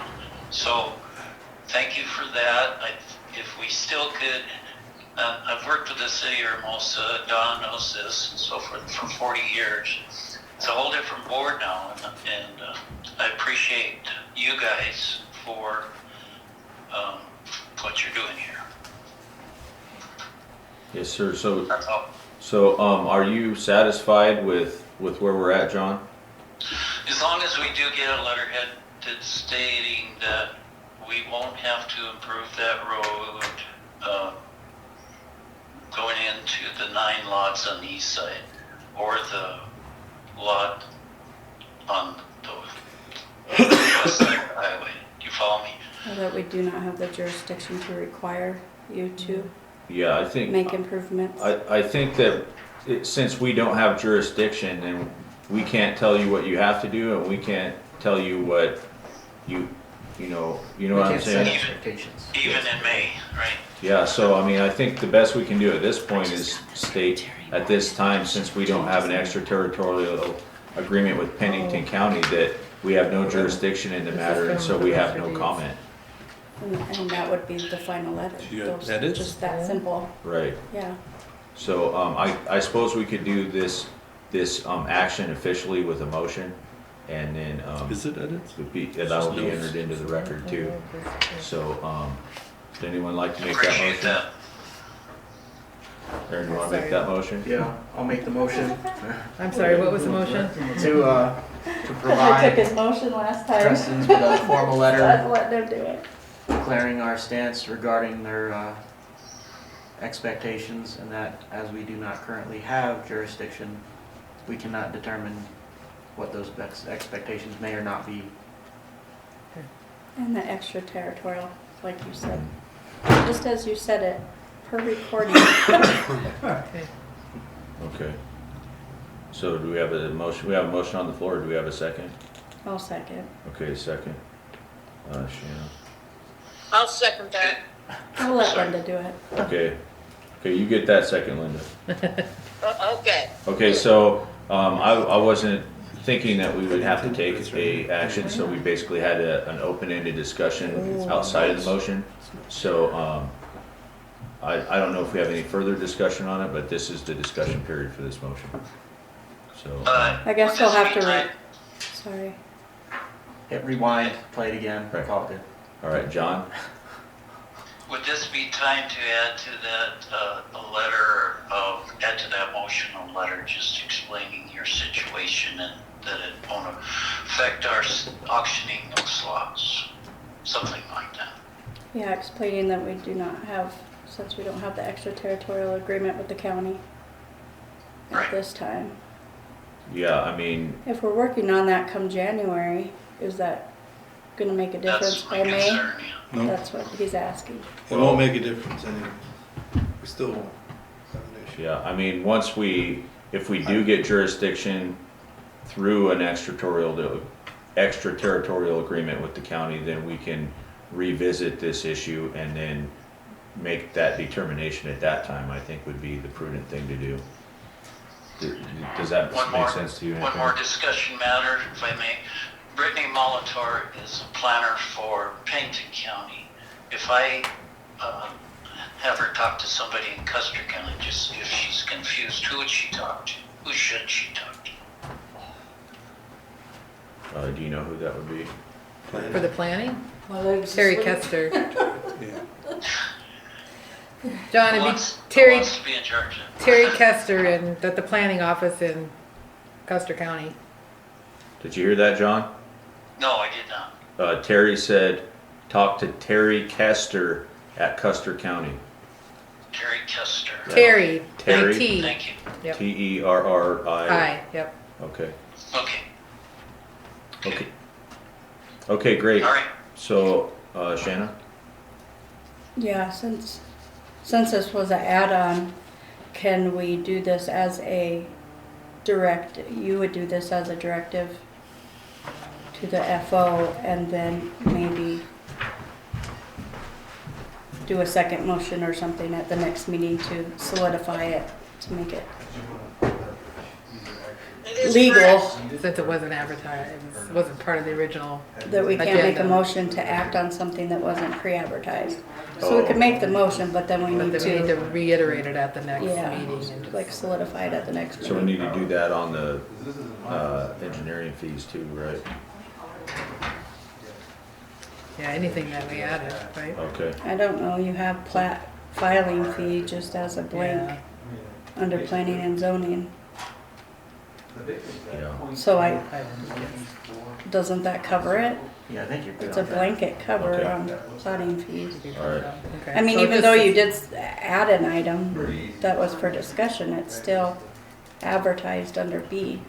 So thank you for that. If we still could, I've worked with the city of Hermosa, Don knows this, and so forth, for 40 years. It's a whole different board now, and I appreciate you guys for what you're doing here. Yes, sir. That's all. So, are you satisfied with where we're at, John? As long as we do get a letterhead that's stating that we won't have to improve that road going into the 9 lots on the east side, or the lot on the west side of the highway. Do you follow me? Or that we do not have the jurisdiction to require you to Yeah, I think. make improvements. I think that since we don't have jurisdiction, then we can't tell you what you have to do, and we can't tell you what you know We what I'm can't set saying? expectations. Even in May, right? Yeah, so I mean, I think the best we can do at this point is state at this time, since we don't have an extraterritorial agreement with Pennington County, that we have no jurisdiction in the matter, and so we have no comment. And that would be the final letter. That is? Just that simple, Right. yeah. So, I suppose we could do this action officially with a motion, and then, Is it edits? that'll be entered into the record too. So, would anyone like to make that Appreciate motion? that. Aaron, you wanna make that motion? Yeah, I'll make the motion I'm sorry, what was the motion? to I provide took his motion last time. trustees with a formal So I'd letter let him do it. declaring our stance regarding their expectations, and that as we do not currently have jurisdiction, we cannot determine what those expectations may or not be. And the extraterritorial, like you said. Just as you said it, per recording. Okay. Okay. So do we have a motion? We have a motion on the floor. Do we have a second? I'll second. Okay, second. Shannon. I'll second that. I'll let Linda do it. Okay. Okay, you get that second, Linda. Okay. Okay, so, I wasn't thinking that we would have to take a action, so we basically had an open-ended discussion outside of the motion. So, I don't know if we have any further discussion on it, but this is the discussion period for this motion. So, I guess would we'll have this to be re- time- sorry. Hit rewind, play it again, Right. call it good. all right, John? Would this be time to add to that, a letter of, add to that motional letter, just explaining your situation and that it won't affect our auctioning of slots? Something like that. Yeah, explaining that we do not have, since we don't have the extraterritorial agreement with the county at Right. this time. Yeah, I mean, If we're working on that come January, is that gonna make a difference That's by my May? concern, yeah. No, That's what he's asking. it won't make a difference anyway. We still won't have an issue. yeah, I mean, if we do get jurisdiction through an extraterritorial agreement with the county, then we can revisit this issue and then make that determination at that time, I think would be the prudent thing to do. Does that make sense to you? One more discussion matter, if I may. Brittany Molitor is a planner for Pennington County. If I have her talk to somebody in Custer County, just if she's confused, who would she talk to? Who should she talk to? Do you know who that would be? For the planning? Well, Terry Kester. Yeah. John, Who it'd be wants to be in charge of it? Terry Kester at the planning office in Custer County. Did you hear that, John? No, I did not. Terry said, talk to Terry Kester at Custer County. Terry Kester. Terry, Terry. IT. Thank you. Yep. Terri. Aye, yep. Okay. Okay. Okay. Okay, great. All right. So Shanna? Yeah, since this was an add-on, can we do this as a you would do this as a directive to the FO and then maybe do a second motion or something at the next meeting to solidify it, to make it It is legal, correct. Since it wasn't advertised, it wasn't part of the original. that we can't make a Agenda. motion to act on something that wasn't pre-advertised. So we could make the motion, but then we But need then we need to to, reiterate it at the next yeah, meeting. And just- like solidify it at the next So we meeting. need to do that on the, engineering fees too, right? Yeah, anything that we added, right? Okay, I don't know, you have plat filing fee just as a blank Yeah. under planning and zoning. yeah. So I- doesn't that cover it? Yeah, I think you're good It's a on that. blanket cover Okay. on plating fees. All right. Okay. I mean, So even just- though you did add an item that was for discussion, it's still advertised under B.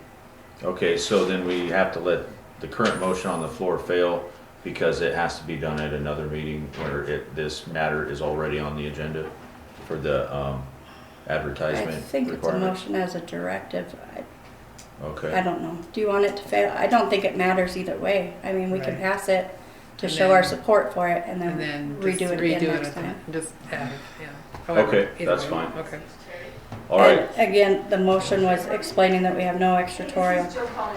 Okay, so then we have to let the current motion on the floor fail because it has to be done at another meeting where this matter is already on the agenda for the, I advertisement think it's a requirement. motion as a directive. I Okay, don't know. Do you want it to fail? I don't think it matters either way. I mean, we can Right. pass it to And show then- our support for it and And then then just redo it redo again it, next at time. the- just add it, yeah. However, Okay, either that's way. fine. Okay. all right, And again, the motion was explaining that we have no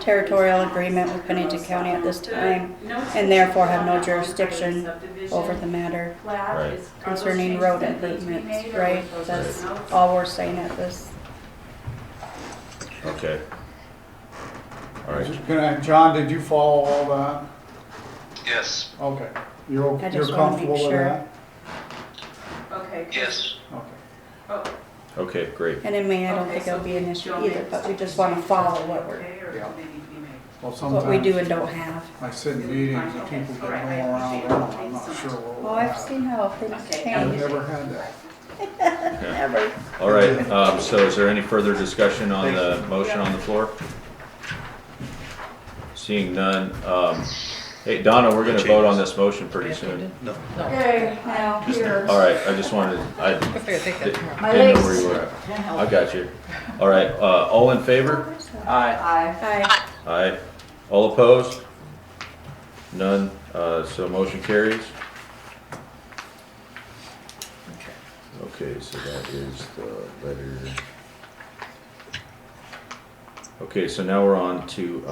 territorial agreement with Pennington County at this time, and therefore have no jurisdiction over the matter Right. concerning road improvements, right? That's all we're saying at this. okay. All right, John, did you follow all that? Yes. Okay, you're I you're just wanna make comfortable with sure. that? Okay. Yes. Okay. okay, great. And in May, I don't think it'll be an issue either, but we just want to follow what Yeah. Well, we do sometimes and don't have. I sit in meetings and people get going around, I'm not sure where Oh, we're I've at. seen how things I've change. never had that. Never. All right, so is there any further discussion on the motion on the floor? Seeing none, hey, Donna, we're gonna vote on this motion pretty soon. No. Okay, now here. All right, I just wanted, I I figured take that tomorrow. My didn't know legs where you were at. can't help I got you. All right, all in favor? Aye. I, Hi. Aye. All opposed? None, so motion carries. Okay, so that is the letter. Okay, so now we're on to,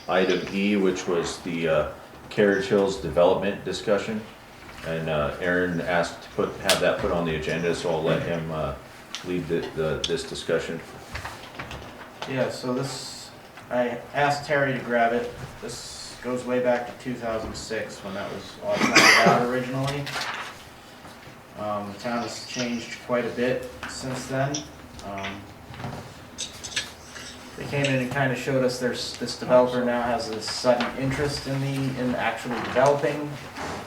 item E, which was the, Carriage Hills development discussion. And, Aaron asked to have that put on the agenda, so I'll let him, lead this discussion. Yeah, so this, I asked Terry to grab it. This goes way back to 2006 when that was all planned out originally. The town has changed quite a bit since then. They came in and kind of showed us this developer now has a sudden interest in actually developing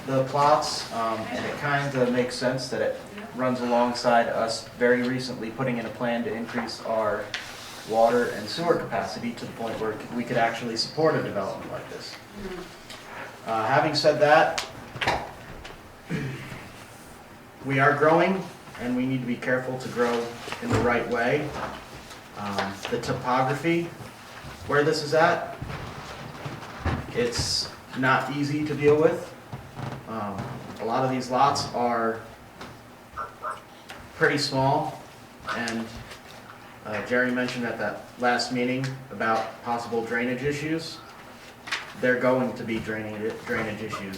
the plots. And it kind of makes sense that it runs alongside us very recently putting in a plan to increase our water and sewer capacity to the point where we could actually support a development like this. Having said that, we are growing and we need to be careful to grow in the right way. The topography where this is at, it's not easy to deal with. A lot of these lots are pretty small, and Jerry mentioned at that last meeting about possible drainage issues. They're going to be drainage issues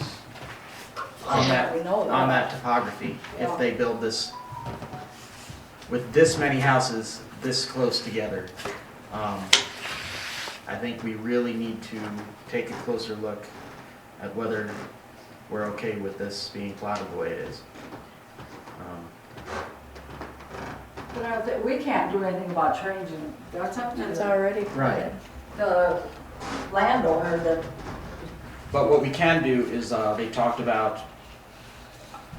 on that, we know that. on that topography Yeah. if they build this with this many houses this close together. I think we really need to take a closer look at whether we're okay with this being plotted the way it is. but I think we can't do anything about changing, that's up to That's already Right. the landowner that, But what we can do is, they talked about,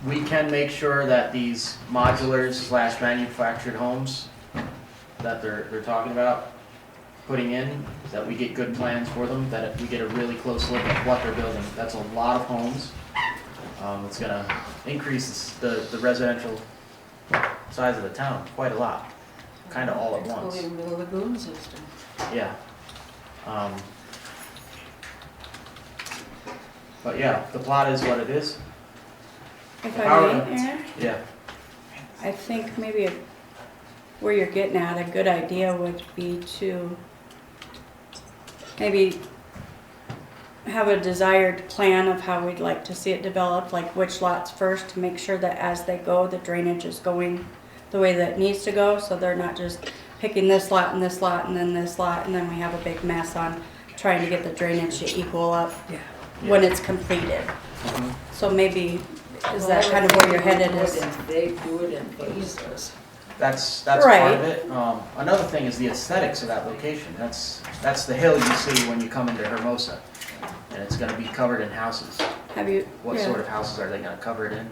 we can make sure that these modulars / manufactured homes that they're talking about putting in, that we get good plans for them, that we get a really close look at what they're building. That's a lot of homes. It's gonna increase the residential size of the town quite a lot, kinda all at once. Including the lagoon system. Yeah. But yeah, the plot is what it is. If How- I may, Aaron, Yeah. I think maybe where you're getting at, a good idea would be to maybe have a desired plan of how we'd like to see it developed, like which lots first, to make sure that as they go, the drainage is going the way that it needs to go, so they're not just picking this lot and this lot and then this lot, and then we have a big mess on trying to get the drainage to equal up when it's completed. So maybe, is that kind of where you're headed is? They do it in phases. That's part Right. of it. Another thing is the aesthetics of that location. That's the hill you see when you come into Hermosa. And it's gonna be covered in houses. Have you, What yeah. sort of houses are they gonna cover it in?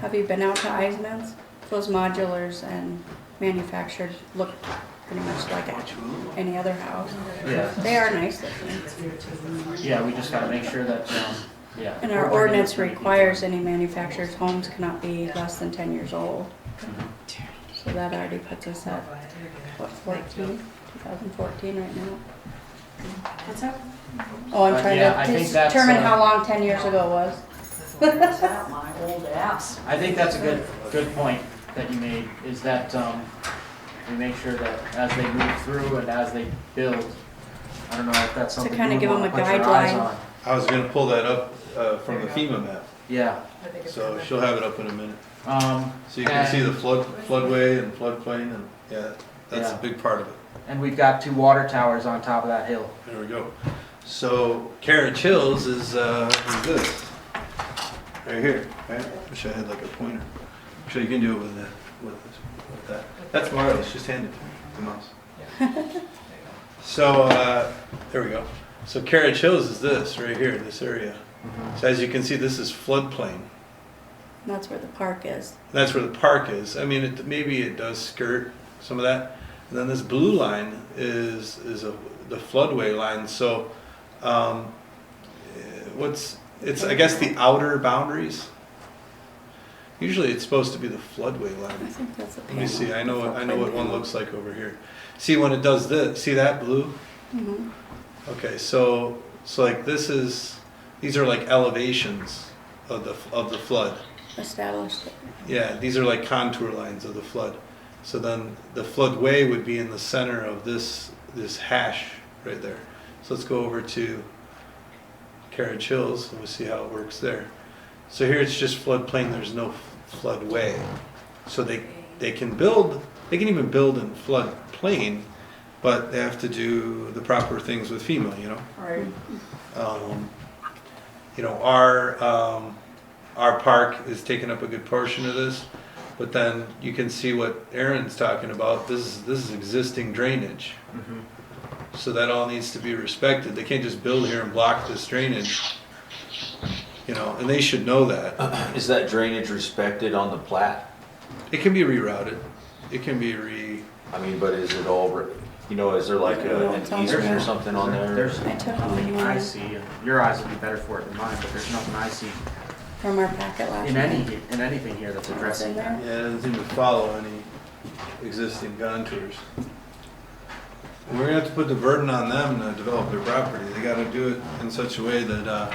Have you been out to Eisman's? Those modulars and manufactured look pretty much like any other house. Yeah. They are nice looking. Yeah, we just gotta make sure that, yeah. And our ordinance requires any manufactured homes cannot be less than 10 years old. So that already puts us at, what, 2014 right now? What's up? Oh, I'm But trying yeah, I to think that's, determine how long 10 years ago was. What's that, my old ass? I think that's a good point that you made, is that, we make sure that as they move through and as they build, I don't know if that's something kinda you give would them wanna a put your eyes guideline. on. I was gonna pull that up from the FEMA map, Yeah. so she'll have it up in a minute. Um, So you can see the floodway and floodplain, and yeah, that's a Yeah. big part of it. and we've got 2 water towers on top of that hill. There we go. So Carriage Hills is this, right here, right? Wish I had like a pointer. I'm sure you can do it with that, with that. That's marvelous, just hand it to me, the mouse. So, there we go. So Carriage Hills is this, right here, this area. So as you can see, this is floodplain. That's where the park is. That's where the park is. I mean, maybe it does skirt some of that. And then this blue line is the floodway line. So, it's I guess the outer boundaries. Usually, it's supposed to be the floodway I line. think that's a Let panel. me see. I know what one looks like over here. See when it does this. See that blue? Mhm. Okay, so like these are like elevations of the flood. Established it. Yeah, these are like contour lines of the flood. So then the floodway would be in the center of this hash right there. So let's go over to Carriage Hills and we'll see how it works there. So here it's just floodplain, there's no floodway. So they can even build in floodplain, but they have to do the proper things with FEMA, you know? Right. You know, our park is taking up a good portion of this, but then you can see what Aaron's talking about. This is existing drainage, so that all needs to be respected. They can't just build here and block this drainage, you know, and they should know that. Is that drainage respected on the plat? It can be rerouted. It can be I mean, but is it all, you know, is there like No, an it's on easement or there. something on there? There's I took nothing one, I yeah. see, and your eyes would be better for it than mine, but there's nothing I see From our packet last in night. anything here that's What's addressing in that. there? Yeah, it doesn't seem to follow any existing contours. And we're gonna have to put the burden on them to develop their property. They gotta do it in such a way that,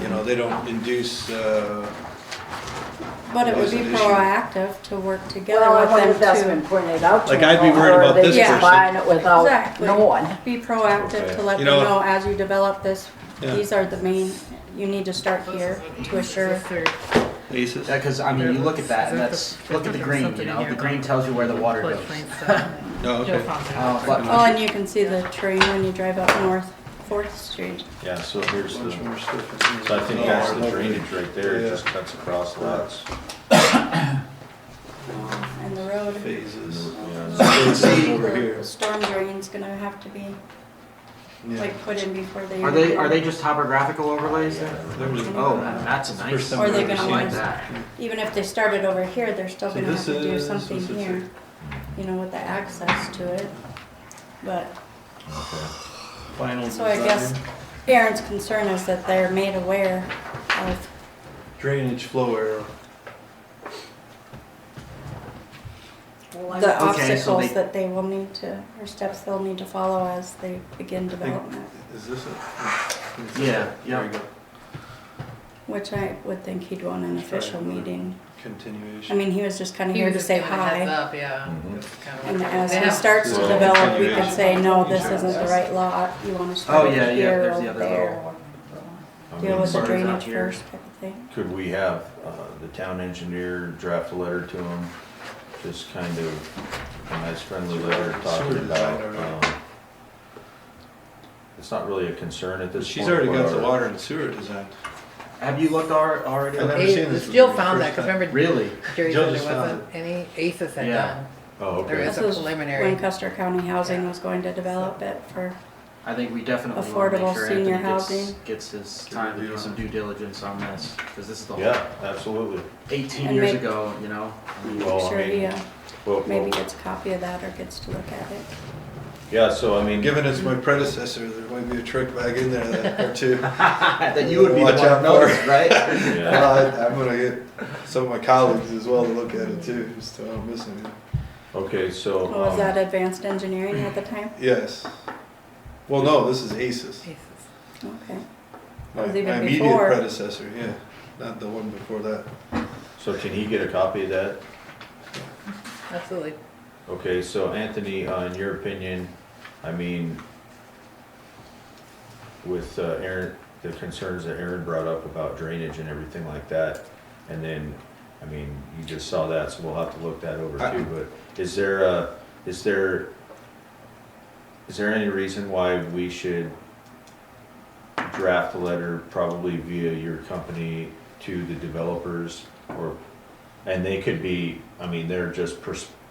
you know, they don't induce, But it would be There's an issue. proactive to work together Well, I with wonder if that's them been to pointed out to Like, them. I'd be worried or about are this they just person. buying it without Exactly. knowing? be proactive to let You them know- know as you develop this, Yeah. these are the main, you need to start here to assure. aces. Yeah, because I mean, you look at that, and look at the green. You know, the green tells you where the water goes. Oh, okay. But Oh, and you can see the train when you drive up North 4th Street. Yeah, so here's Much the, more stuff in so I here. think that's the drainage right there, Yeah. it just cuts across lots. And the road, Phases. Yeah. So it's over here. the storm drain's gonna have to be Yeah. like put in before they. are they just topographical overlays there? Oh, that's a nice. First time Or I've they ever gonna seen want it. to- that. Even if they started over here, they're still So gonna have this to do is- something what's it here, say? you know, with the access to it. But, Final so I guess design. Aaron's concern is that they're made aware of drainage flow arrow. The Okay, so obstacles they- that they will need to, or steps they'll need to follow as they begin development, Is this it? Yeah, yeah. There you go. which I would think he'd want an official Try another meeting. Continuation. I mean, he was just kind of He here was to just say giving a heads hi. up, yeah. Mhm. Kinda And what- as They he have- starts to Well, develop, we continuation. could say, no, this isn't the right lot, you wanna Oh, start yeah, it yeah, here there's or the other there. little- I Deal mean, with the Sorry, it's out drainage here. first type of thing. could we have, the town engineer draft a letter to him? Just kind of a nice friendly letter talking Sewer design about, already. it's not really a concern at this point. She's already got but the our- water and sewer design. Have you looked already? I've never Ace- seen this Jill before, found that, first cause time. remember Really? Jerry Jill said just there found wasn't any ACES had Yeah. done. Oh, There okay. is a This was preliminary. when Custer County Housing was going to develop it for, I think we definitely want to Affordable make sure senior Anthony housing. gets his time to do some due diligence on this, because this is the whole Yeah, absolutely. 18 And years make- ago, you know? I mean, Well, I sure he, mean, well, maybe gets a copy of that or gets to look at it. yeah, so I mean. Given it's my predecessor, there might be a trick bag in there that, or two. that you would be the Watch one out to notice, for. right? Yeah. I'm gonna get some of my colleagues as well to look at it too, just so I don't miss anything. Okay, so. Was that advanced engineering at the time? Yes. Well, no, this is ACES. ACES. Okay. My, Was even my immediate before. predecessor, yeah, not the one before that. So can he get a copy of that? Absolutely. Okay, so Anthony, in your opinion, I mean, with Aaron, the concerns that Aaron brought up about drainage and everything like that, and then, I mean, you just saw that, so we'll have to look that over too, but is there any reason why we should draft a letter, probably via your company, to the developers, or, and they could be, I mean, they're just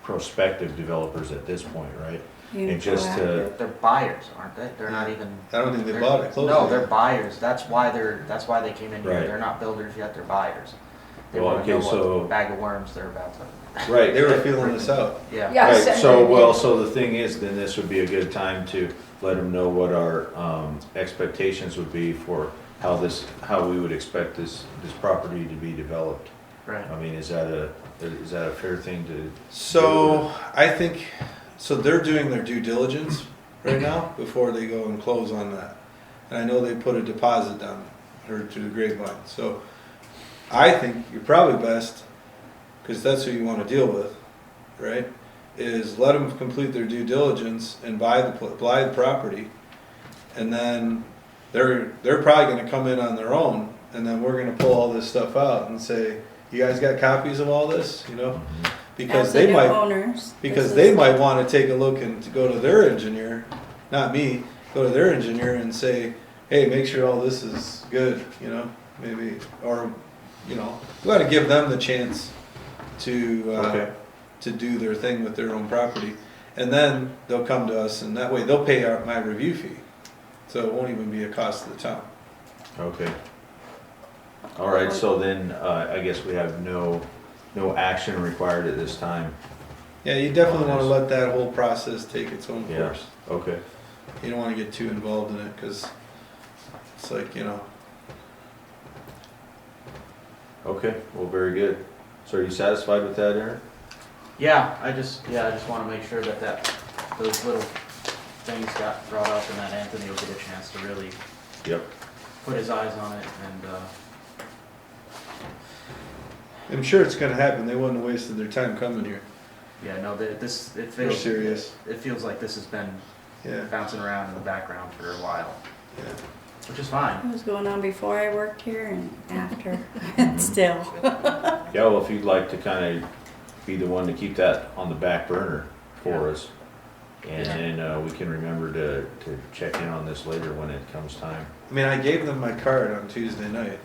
prospective developers at this point, right? You And just to, proactive. They're buyers, aren't they? They're not even. I don't think they they're- bought it, closed No, it. they're buyers. That's why they came in here. Right. They're not builders yet, they're buyers. They Well, wanna know okay, so- what bag of worms they're about to, right. They were feeling this out. yeah. Yeah. Right, send so, it well, in. so the thing is, then this would be a good time to let them know what our, expectations would be for how we would expect this property to be developed. Right. I mean, is that a fair thing to? So I think, so they're doing their due diligence right now before they go and close on that. And I know they put a deposit down, heard through the grapevine. So I think you're probably best, because that's who you want to deal with, right? Is let them complete their due diligence and buy the property. And then they're probably going to come in on their own, and then we're going to pull all this stuff out and say, you guys got copies of all this, you know? Because As the they new might, owners, because this they is- might want to take a look and to go to their engineer, not me, go to their engineer and say, hey, make sure all this is good, you know, maybe, or, you know, we got to give them the chance to, Okay. to do their thing with their own property. And then they'll come to us, and that way they'll pay my review fee. So it won't even be a cost to the town. Okay. All right, so then, I guess we have no action required at this time. Yeah, you definitely want to let that whole process take its own Yeah. course. Okay. You don't want to get too involved in it, because it's like, you know, Okay, well, very good. So are you satisfied with that, Aaron? Yeah, I just want to make sure that those little things got brought up and that Anthony will get a chance to really Yep. put his eyes on it and, I'm sure it's gonna happen. They wouldn't have wasted their time coming here. yeah, no, it They're feels, serious. it feels like this has been Yeah, bouncing around in the background for a while, yeah. which is fine. It was going on before I worked here and after, and still. Yeah, well, if you'd like to kind of be the one to keep that on the back burner for us. And Yeah. then, we can remember to check in on this later when it comes time. I mean, I gave them my card on Tuesday night,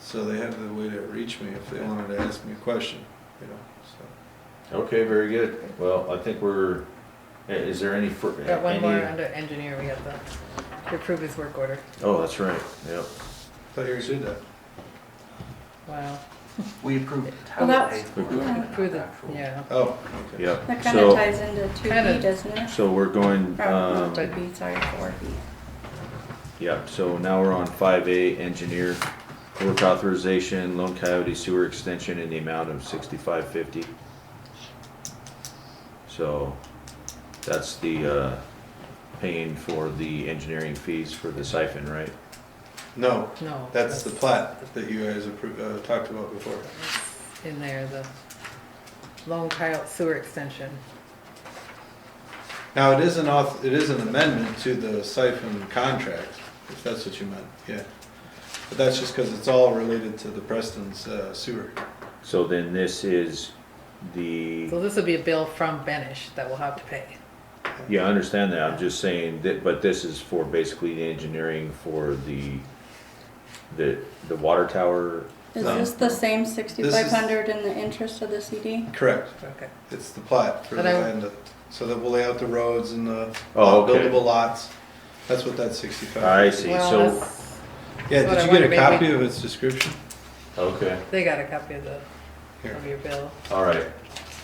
so they have the way to reach me if they wanted to ask me a question, you know, so. Okay, very good. Well, I think is there any? Got one more under engineer, we got to approve his work order. Oh, that's right, yep. Thought you already did that. Wow. We approved Well, how to that's- pay for it. yeah. Approve the, yeah. Oh, okay. Yep. That kind of So, ties into 2B, Kinda- doesn't it? so we're going, Or, not 2B, sorry, 4B. yep, so now we're on 5A, engineer. work authorization, Lone Coyote Sewer Extension in the amount of $65.50. So that's the, paying for the engineering fees for the siphon, right? No, No. that's the plat that you guys talked about before. In there, the Lone Coyote Sewer Extension. Now, it is an amendment to the siphon contract, if that's what you meant, yeah. But that's just because it's all related to the Preston's sewer. So then this is the, So this would be a bill from Benish that we'll have to pay. yeah, I understand that, I'm just saying that, but this is for basically the engineering for the water tower. Is No. this the same 6,500 in the interest of the CD? Correct. Okay. It's the plat for the But I- land, so that we'll lay out the roads and the Oh, okay. buildable lots. That's what that 65. I see, Well, so, that's- Yeah, That's what did I you get a wondered, copy maybe- of its description? okay, they got a copy of Here. your bill. all right.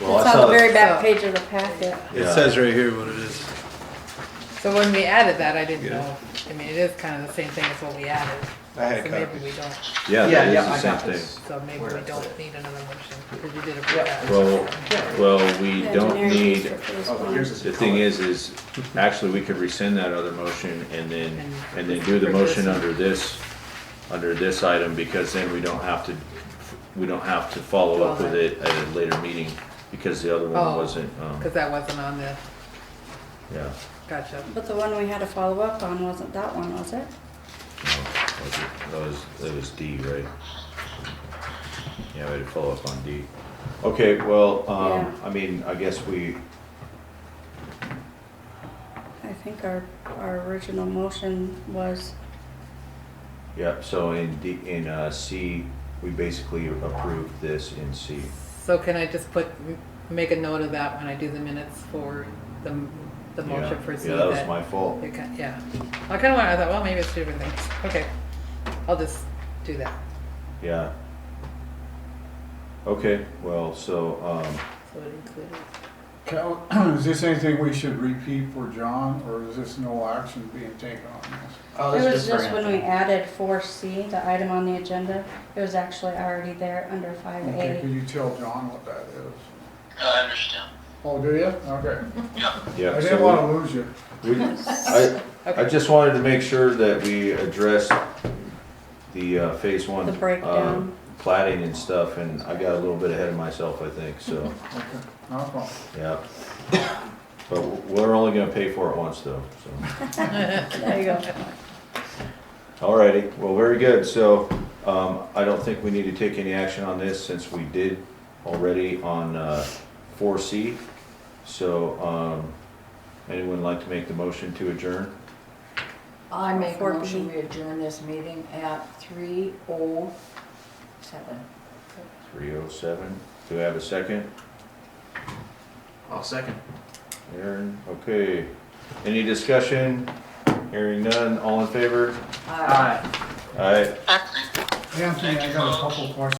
Well, It's I on saw the very back So- page of the packet. It Yeah. says right here what it is. So when we added that, I didn't Yeah. know, I mean, it is kind of the same thing as what we added. I had So maybe copies. we don't, Yeah, Yeah, that yeah, is I the same got thing. this. so maybe Where we it's don't at. need another motion, because you did approve Yeah. that. Well, we The don't engineering fees need, for phase Oh, but one. yours is the in thing color. is actually we could rescind that other motion and then do the For motion this under this item, because then we don't have to follow up with it at a later meeting, because the other one Oh. wasn't, Because that wasn't on the, yeah. gotcha. But the one we had to follow up on wasn't that one, was it? No, that was D, right? Yeah, we had to follow up on D. Okay, well, Yeah. I mean, I guess we, I think our original motion was, yeah, so in D, in C, we basically approved this in C. So can I just make a note of that when I do the minutes for the motion for C? Yeah, that was my fault. Yeah, I kind of I thought, well, maybe it's two different things. Okay, I'll just do that. Yeah. Okay, well, so, So it included. Is this anything we should repeat for John, or is this no action being taken on this? Oh, it this was is just just for when we Anthony. added 4C, the item on the agenda, it was actually already there under Okay, 5A. could you tell John what that is? I understand. Oh, do you? Okay. yeah. I so didn't wanna lose you. I just wanted to make sure that we addressed the phase one. The breakdown. Plating and stuff, and I got a little bit ahead of myself, I think, so, Okay, no problem. yeah. But we're only gonna pay for it once though, so. There you go. Alrighty, well, very good, so, I don't think we need to take any action on this since we did already on, 4C. So, anyone like to make the motion to adjourn? I make a 4B. motion, we adjourn this meeting at 3:07. 3:07, do we have a second? I'll second. Aaron, okay. Any discussion? Hearing none, all in favor? Aye. Anthony, I Thank you, got a folks. couple questions.